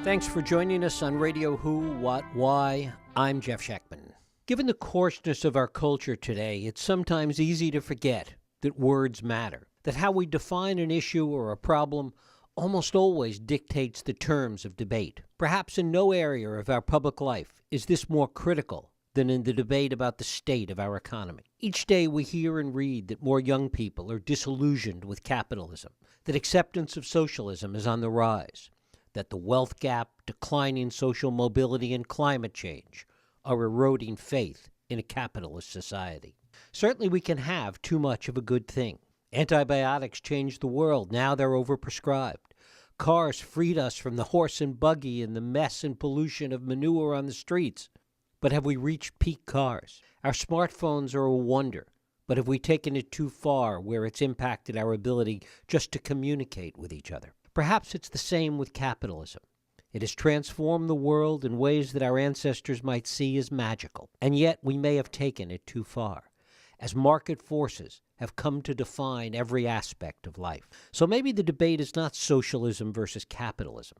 Thanks for joining us on Radio Who, What, Why. I'm Jeff Schechtman. Given the coarseness of our culture today, it's sometimes easy to forget that words matter, that how we define an issue or a problem almost always dictates the terms of debate. Perhaps in no area of our public life is this more critical than in the debate about the state of our economy. Each day we hear and read that more young people are disillusioned with capitalism, that acceptance of socialism is on the rise, that the wealth gap, declining social mobility, and climate change are eroding faith in a capitalist society. Certainly we can have too much of a good thing. Antibiotics changed the world. Now they're overprescribed. Cars freed us from the horse and buggy and the mess and pollution of manure on the streets. But have we reached peak cars? Our smartphones are a wonder, but have we taken it too far where it's impacted our ability just to communicate with each other? Perhaps it's the same with capitalism. It has transformed the world in ways that our ancestors might see as magical, and yet we may have taken it too far, as market forces have come to define every aspect of life. So maybe the debate is not socialism versus capitalism,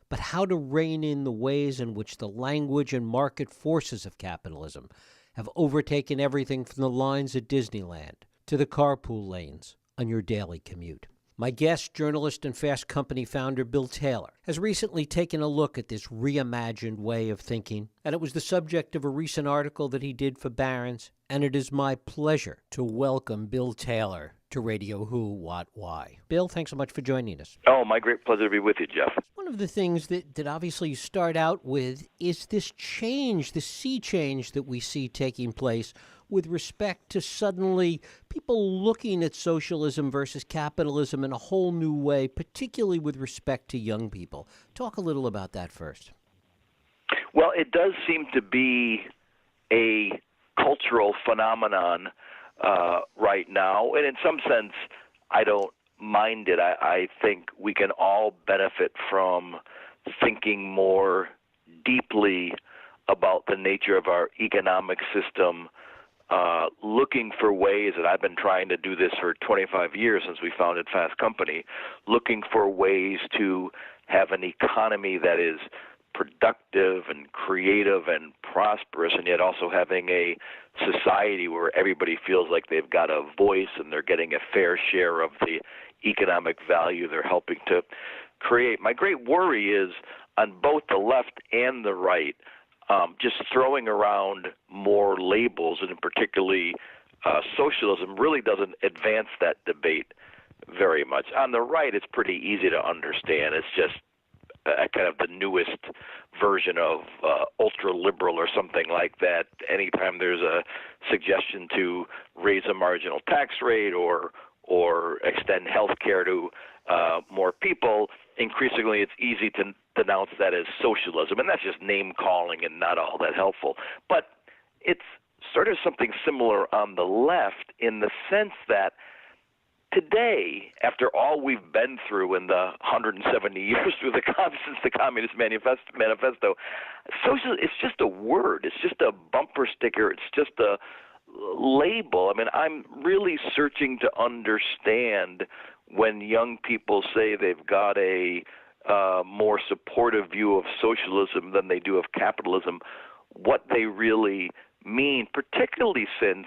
but how to rein in the ways in which the language and market forces of capitalism have overtaken everything from the lines at Disneyland to the carpool lanes on your daily commute. My guest, journalist and Fast Company founder Bill Taylor, has recently taken a look at this reimagined way of thinking, and it was the subject of a recent article that he did for Barron's, and it is my pleasure to welcome Bill Taylor to Radio Who, What, Why. Bill, thanks so much for joining us. Oh, my great pleasure to be with you, Jeff. One of the things that obviously you start out with is this change, the sea change that we see taking place with respect to suddenly people looking at socialism versus capitalism in a whole new way, particularly with respect to young people. Talk a little about that first. Well, it does seem to be a cultural phenomenon right now, and in some sense, I don't mind it. I think we can all benefit from thinking more deeply about the nature of our economic system, looking for ways, and I've been trying to do this for 25 years since we founded Fast Company, looking for ways to have an economy that is productive and creative and prosperous, and yet also having a society where everybody feels like they've got a voice and they're getting a fair share of the economic value they're helping to create. My great worry is on both the left and the right, just throwing around more labels, and particularly socialism, really doesn't advance that debate very much. On the right, it's pretty easy to understand. It's just kind of the newest version of ultra-liberal or something like that. Anytime there's a suggestion to raise a marginal tax rate or extend health care to more people, increasingly it's easy to denounce that as socialism, and that's just name-calling and not all that helpful. But it's sort of something similar on the left in the sense that today, after all we've been through in the 170 years since the Communist Manifesto, socialism, it's just a word. It's just a bumper sticker. It's just a label. I mean, I'm really searching to understand when young people say they've got a more supportive view of socialism than they do of capitalism, what they really mean, particularly since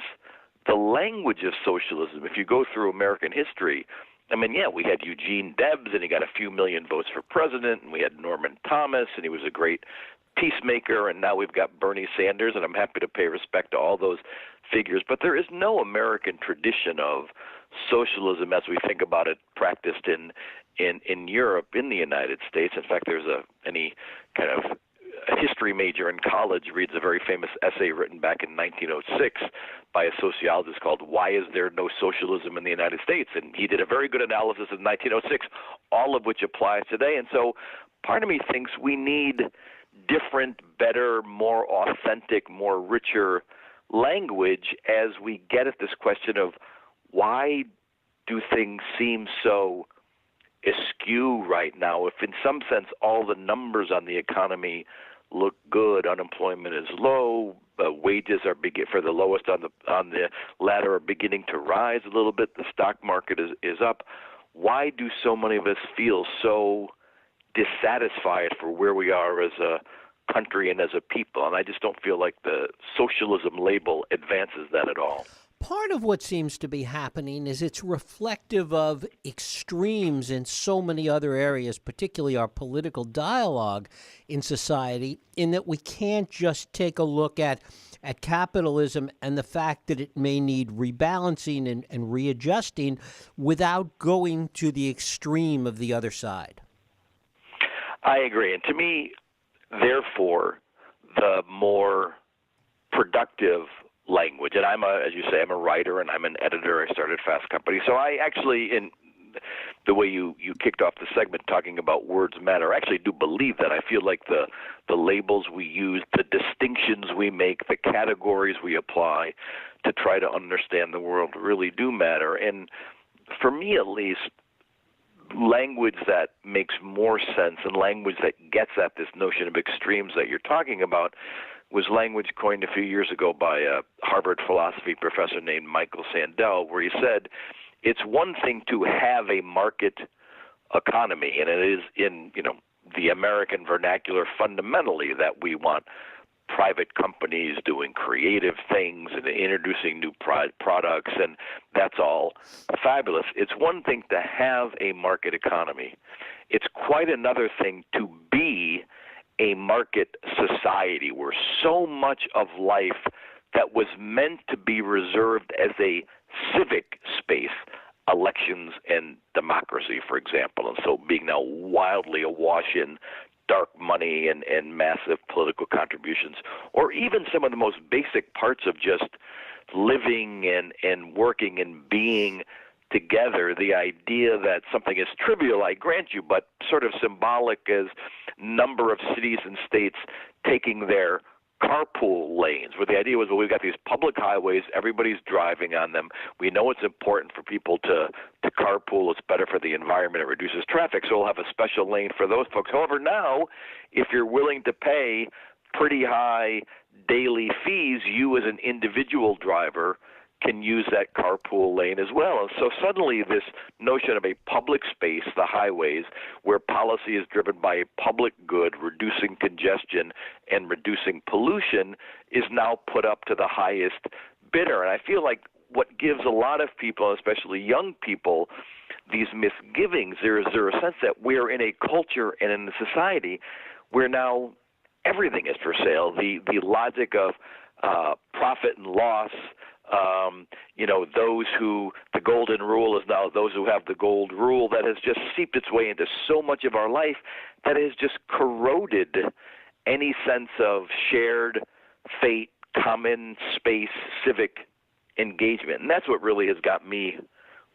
the language of socialism, if you go through American history, I mean, yeah, we had Eugene Debs, and he got a few million votes for president, and we had Norman Thomas, and he was a great peacemaker, and now we've got Bernie Sanders, and I'm happy to pay respect to all those figures. But there is no American tradition of socialism as we think about it practiced in Europe, in the United States. In fact, there's any kind of a history major in college reads a very famous essay written back in 1906 by a sociologist called "Why Is There No Socialism in the United States?" And he did a very good analysis in 1906, all of which applies today. And so part of me thinks we need different, better, more authentic, more richer language as we get at this question of why do things seem so askew right now, if in some sense all the numbers on the economy look good, unemployment is low, wages are for the lowest on the ladder are beginning to rise a little bit, the stock market is up. Why do so many of us feel so dissatisfied for where we are as a country and as a people. And I just don't feel like the socialism label advances that at all. Part of what seems to be happening is it's reflective of extremes in so many other areas, particularly our political dialogue in society, in that we can't just take a look at capitalism and the fact that it may need rebalancing and readjusting without going to the extreme of the other side. I agree. And to me, therefore, the more productive language, and as you say, I'm a writer and I'm an editor. I started Fast Company. So I actually, in the way you kicked off the segment talking about words matter, I actually do believe that. I feel like the labels we use, the distinctions we make, the categories we apply to try to understand the world really do matter. And for me at least, language that makes more sense and language that gets at this notion of extremes that you're talking about was language coined a few years ago by a Harvard philosophy professor named Michael Sandel, where he said, it's one thing to have a market economy, and it is in the American vernacular fundamentally that we want private companies doing creative things and introducing new products, and that's all fabulous. It's one thing to have a market economy. It's quite another thing to be a market society where so much of life that was meant to be reserved as a civic space, elections and democracy, for example, and so being now wildly awash in dark money and massive political contributions, or even some of the most basic parts of just living and working and being together, the idea that something is trivial, I grant you, but sort of symbolic as number of cities and states taking their carpool lanes, where the idea was, well, we've got these public highways, everybody's driving on them. We know it's important for people to carpool. It's better for the environment. It reduces traffic, so we'll have a special lane for those folks. However, now, if you're willing to pay pretty high daily fees, you as an individual driver can use that carpool lane as well. And so suddenly this notion of a public space, the highways, where policy is driven by a public good, reducing congestion and reducing pollution, is now put up to the highest bidder. And I feel like what gives a lot of people, especially young people, these misgivings, there is a sense that we're in a culture and in a society where now everything is for sale. The logic of profit and loss, the golden rule is now those who have the gold rule, that has just seeped its way into so much of our life that has just corroded any sense of shared fate, common space, civic engagement. And that's what really has got me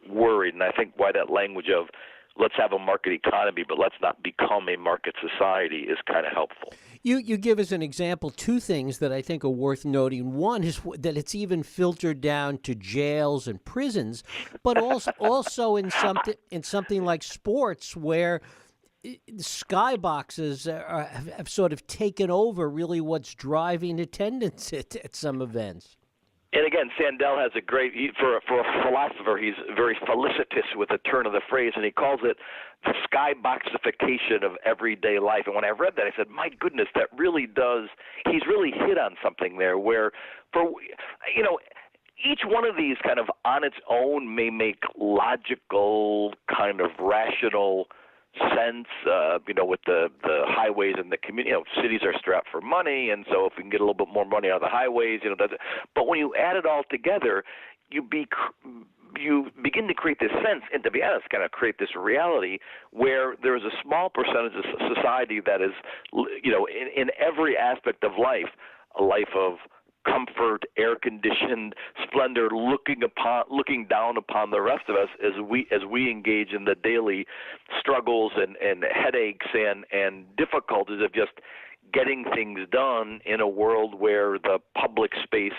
worried, and I think why that language of let's have a market economy, but let's not become a market society is kind of helpful. You give as an example two things that I think are worth noting. One is that it's even filtered down to jails and prisons, but also in something like sports, where skyboxes have sort of taken over really what's driving attendance at some events. And again, Sandel has for a philosopher, he's very felicitous with the turn of the phrase, and he calls it the skyboxification of everyday life. And when I read that, I said, my goodness, that really does, he's really hit on something there where, each one of these kind of on its own may make logical, kind of rational sense, with the highways and the community. Cities are strapped for money, and so if we can get a little bit more money out of the highways, but when you add it all together, you begin to create this sense, and to be honest, kind of create this reality where there is a small percentage of society that is, in every aspect of life, a life of comfort, air-conditioned splendor, looking down upon the rest of us as we engage in the daily struggles and headaches and difficulties of just getting things done in a world where the public space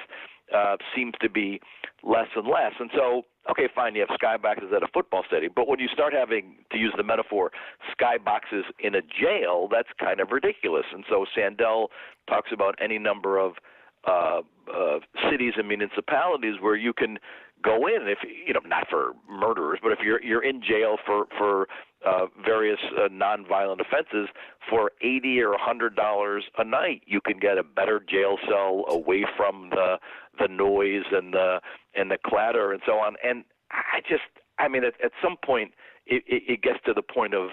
seems to be less and less. And so, okay, fine, you have skyboxes at a football stadium, but when you start having, to use the metaphor, skyboxes in a jail, that's kind of ridiculous. And so Sandel talks about any number of cities and municipalities where you can go in, if not for murderers, but if you're in jail for various nonviolent offenses for $80 or $100 a night. You can get a better jail cell away from the noise and the clatter and so on. And I mean, at some point, it gets to the point of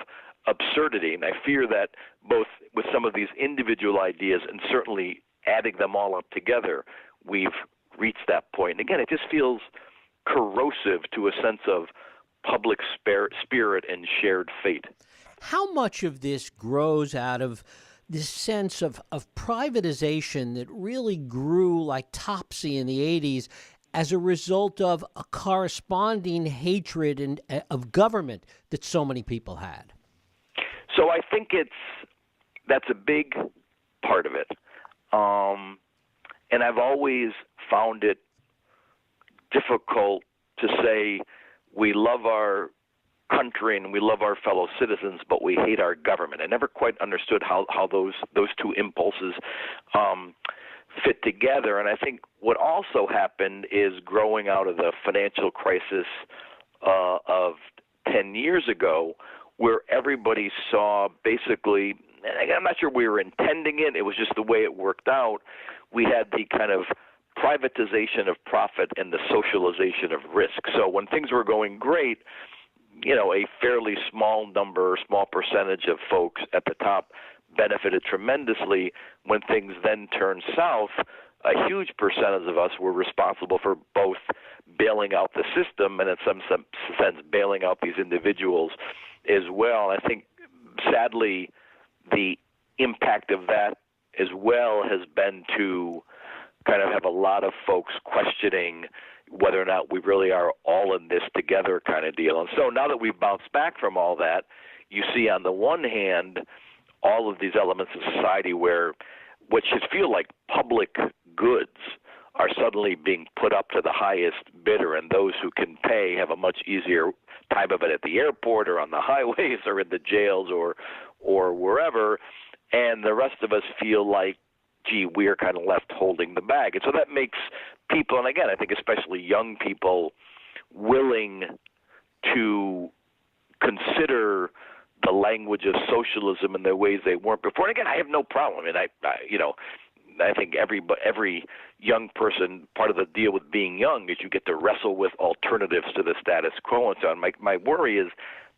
absurdity, and I fear that both with some of these individual ideas and certainly adding them all up together, we've reached that point. And again, it just feels corrosive to a sense of public spirit and shared fate. How much of this grows out of this sense of privatization that really grew like Topsy in the 80s as a result of a corresponding hatred of government that so many people had? So I think that's a big part of it. And I've always found it difficult to say we love our country and we love our fellow citizens, but we hate our government. I never quite understood how those two impulses fit together. And I think what also happened is growing out of the financial crisis of 10 years ago, where everybody saw basically, and I'm not sure we were intending it, it was just the way it worked out, we had the kind of privatization of profit and the socialization of risk. So when things were going great, a fairly small percentage of folks at the top benefited tremendously. When things then turned south, a huge percentage of us were responsible for both bailing out the system and in some sense bailing out these individuals as well. I think, sadly, the impact of that as well has been to kind of have a lot of folks questioning whether or not we really are all in this together kind of deal. And so now that we've bounced back from all that, you see on the one hand all of these elements of society where what should feel like public goods are suddenly being put up to the highest bidder, and those who can pay have a much easier time of it at the airport or on the highways or in the jails or wherever, and the rest of us feel like, gee, we're kind of left holding the bag. And so that makes people, and again, I think especially young people, willing to consider the language of socialism in the ways they weren't before. And again, I have no problem. I mean, I think every young person, part of the deal with being young is you get to wrestle with alternatives to the status quo and so on. My worry is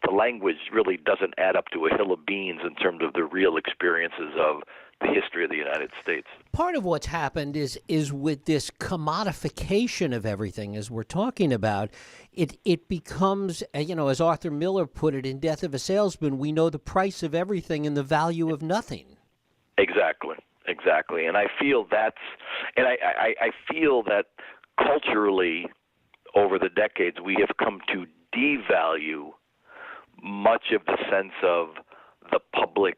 the language really doesn't add up to a hill of beans in terms of the real experiences of the history of the United States. Part of what's happened is with this commodification of everything, as we're talking about, it becomes, as Arthur Miller put it in Death of a Salesman, we know the price of everything and the value of nothing. Exactly. And I feel I feel that culturally over the decades we have come to devalue much of the sense of the public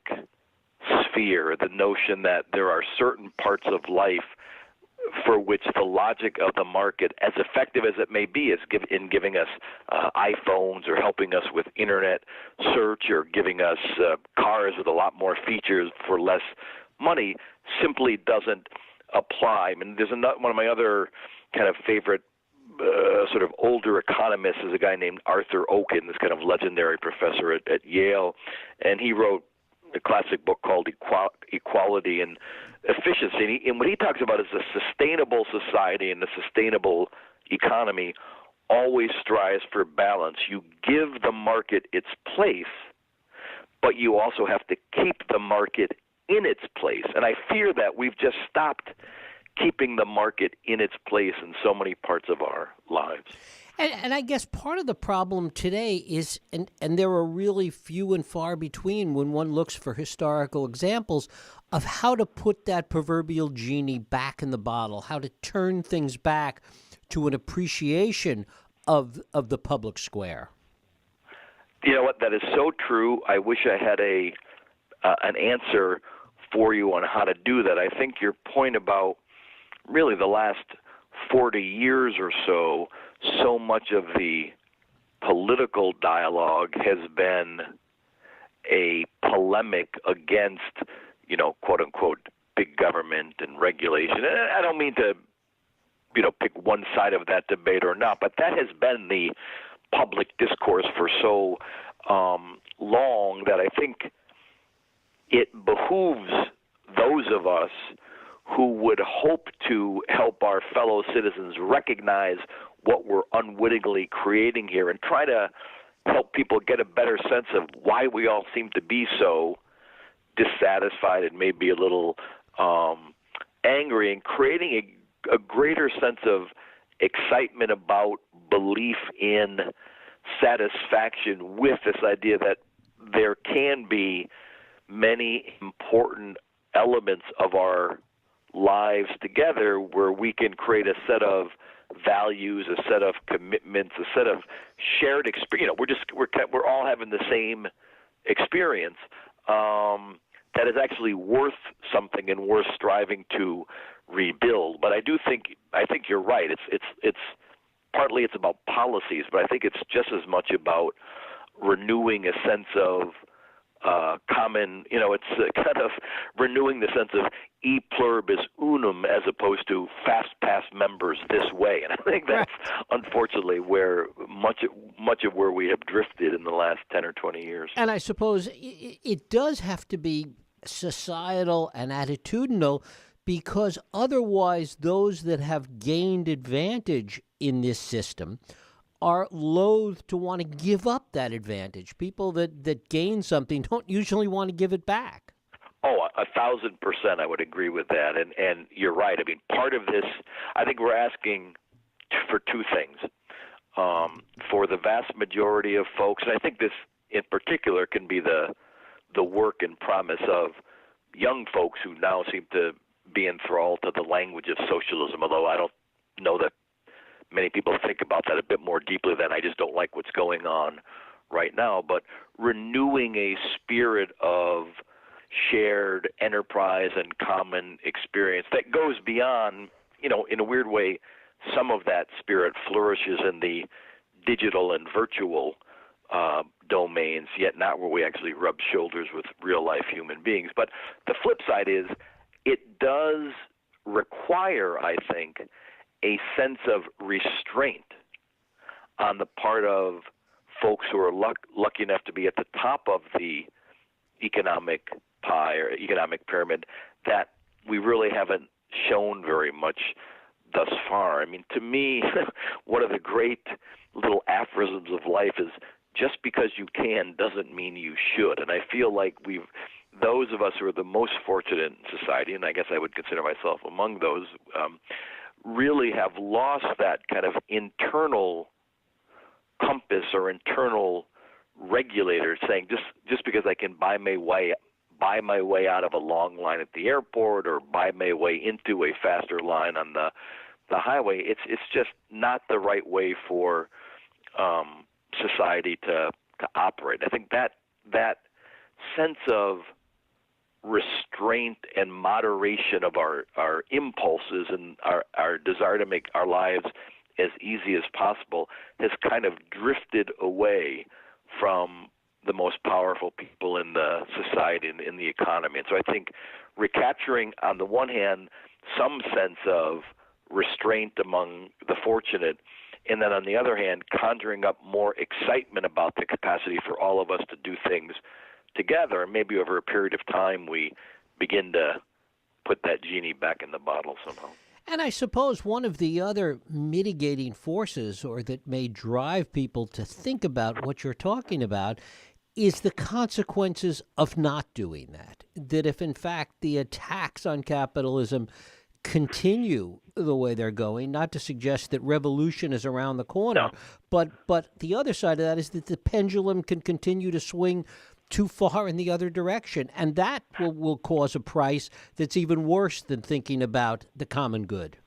sphere, the notion that there are certain parts of life for which the logic of the market, as effective as it may be, is in giving us iPhones or helping us with internet search or giving us cars with a lot more features for less money, simply doesn't apply. I mean, there's one of my other kind of favorite sort of older economists is a guy named Arthur Oken, this kind of legendary professor at Yale, and he wrote a classic book called Equality and Efficiency. And what he talks about is a sustainable society and a sustainable economy always strives for balance. You give the market its place, but you also have to keep the market in its place. And I fear that we've just stopped keeping the market in its place in so many parts of our lives. And I guess part of the problem today is, and there are really few and far between when one looks for historical examples of how to put that proverbial genie back in the bottle, how to turn things back to an appreciation of the public square. You know what? That is so true. I wish I had an answer for you on how to do that. I think your point about really the last 40 years or so much of the political dialogue has been a polemic against, quote unquote, big government and regulation. And I don't mean to, pick one side of that debate or not, but that has been the public discourse for so long that I think it behooves those of us who would hope to help our fellow citizens recognize what we're unwittingly creating here and try to help people get a better sense of why we all seem to be so dissatisfied and maybe a little angry, and creating a greater sense of excitement about belief in satisfaction with this idea that there can be many important elements of our lives together where we can create a set of values, a set of commitments, a set of shared experience. We're all having the same experience that is actually worth something and worth striving to rebuild. But I think you're right. It's partly it's about policies, but I think it's just as much about renewing a sense of common, it's kind of renewing the sense of e pluribus unum as opposed to fast pass members this way. And I think that's unfortunately where much of where we have drifted in the last 10 or 20 years. And I suppose it does have to be societal and attitudinal, because otherwise those that have gained advantage in this system are loath to want to give up that advantage. People that gain something don't usually want to give it back. Oh, 1,000% I would agree with that. And you're right. I mean, part of this, I think we're asking for two things. For the vast majority of folks, and I think this in particular can be the work and promise of young folks who now seem to be enthralled to the language of socialism, although I don't know that many people think about that a bit more deeply than I just don't like what's going on right now. But renewing a spirit of shared enterprise and common experience that goes beyond, in a weird way, some of that spirit flourishes in the digital and virtual domains, yet not where we actually rub shoulders with real-life human beings. But the flip side is it does require, I think, a sense of restraint on the part of folks who are lucky enough to be at the top of the economic pie or economic pyramid that we really haven't shown very much thus far. I mean, to me, one of the great little aphorisms of life is just because you can doesn't mean you should. And I feel like those of us who are the most fortunate in society, and I guess I would consider myself among those, really have lost that kind of internal compass or internal regulator saying just because I can buy my way out of a long line at the airport or buy my way into a faster line on the highway, it's just not the right way for society to operate. I think that sense of restraint and moderation of our impulses and our desire to make our lives as easy as possible has kind of drifted away from the most powerful people in the society and in the economy. And so I think recapturing, on the one hand, some sense of restraint among the fortunate, and then on the other hand, conjuring up more excitement about the capacity for all of us to do things together. And maybe over a period of time we begin to put that genie back in the bottle somehow. And I suppose one of the other mitigating forces, or that may drive people to think about what you're talking about, is the consequences of not doing that. That if, in fact, the attacks on capitalism continue the way they're going, not to suggest that revolution is around the corner, but the other side of that is that the pendulum can continue to swing too far in the other direction, and that will cause a price that's even worse than thinking about the common good.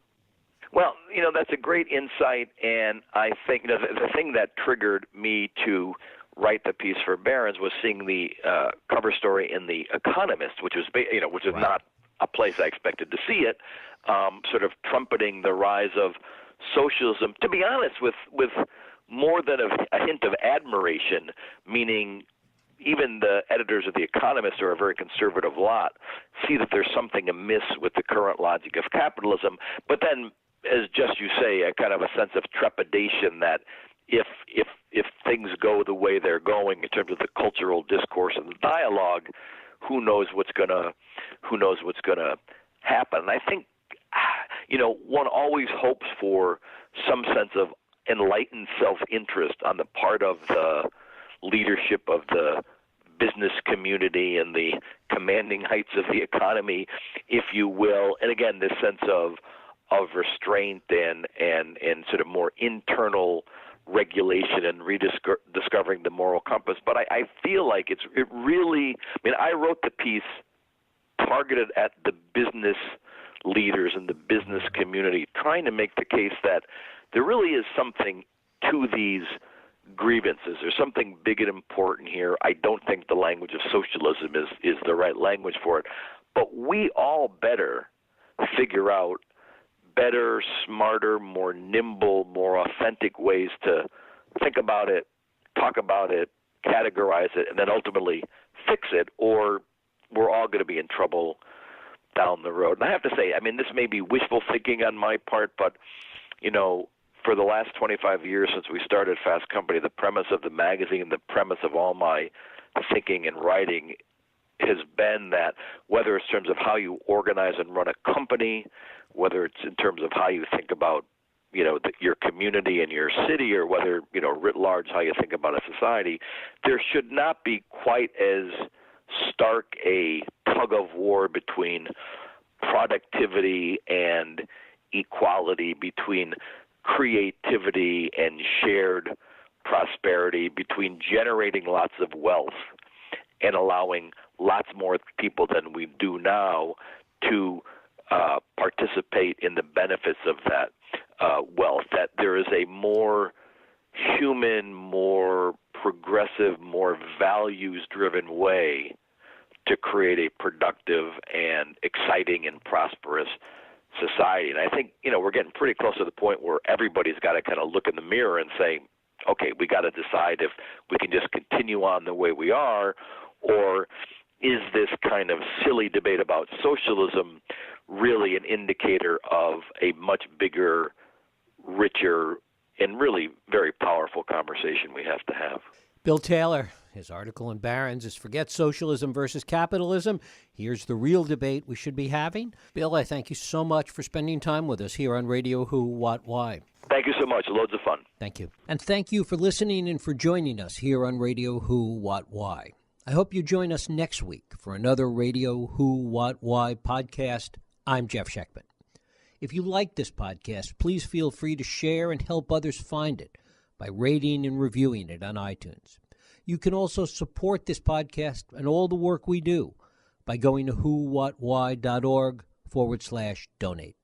Well, that's a great insight, and I think the thing that triggered me to write the piece for Barron's was seeing the cover story in the Economist, which was right. Not a place I expected to see it, sort of trumpeting the rise of socialism. To be honest, with more than a hint of admiration, meaning even the editors of The Economist, are a very conservative lot, see that there's something amiss with the current logic of capitalism. But then, as just you say, a kind of a sense of trepidation that if things go the way they're going in terms of the cultural discourse and the dialogue, who knows what's gonna happen. And I think, one always hopes for some sense of enlightened self-interest on the part of the leadership of the business community and the commanding heights of the economy, if you will. And again, this sense of restraint and sort of more internal regulation and rediscovering the moral compass. But I feel like it really, I wrote the piece targeted at the business leaders and the business community, trying to make the case that there really is something to these grievances. There's something big and important here. I don't think the language of socialism is the right language for it. But we all better figure out better, smarter, more nimble, more authentic ways to think about it, talk about it, categorize it, and then ultimately fix it, or we're all going to be in trouble down the road. And I have to say, this may be wishful thinking on my part, but, for the last 25 years since we started Fast Company, the premise of the magazine, the premise of all my thinking and writing has been that whether it's in terms of how you organize and run a company, whether it's in terms of how you think about, your community and your city, or whether, writ large, how you think about a society, there should not be quite as stark a tug of war between productivity and equality, between creativity and shared prosperity, between generating lots of wealth and allowing lots more people than we do now to participate in the benefits of that wealth, that there is a more human, more progressive, more values-driven way to create a productive and exciting and prosperous society. And I think, we're getting pretty close to the point where everybody's got to kind of look in the mirror and say, okay, we got to decide if we can just continue on the way we are, or is this kind of silly debate about socialism really an indicator of a much bigger, richer, and really very powerful conversation we have to have? Bill Taylor, his article in Barron's is Forget Socialism versus Capitalism. Here's the real debate we should be having. Bill, I thank you so much for spending time with us here on Radio Who, What, Why. Thank you so much. Loads of fun. Thank you. And thank you for listening and for joining us here on Radio Who, What, Why. I hope you join us next week for another Radio Who, What, Why podcast. I'm Jeff Schechtman. If you like this podcast, please feel free to share and help others find it by rating and reviewing it on iTunes. You can also support this podcast and all the work we do by going to whowhatwhy.org/donate.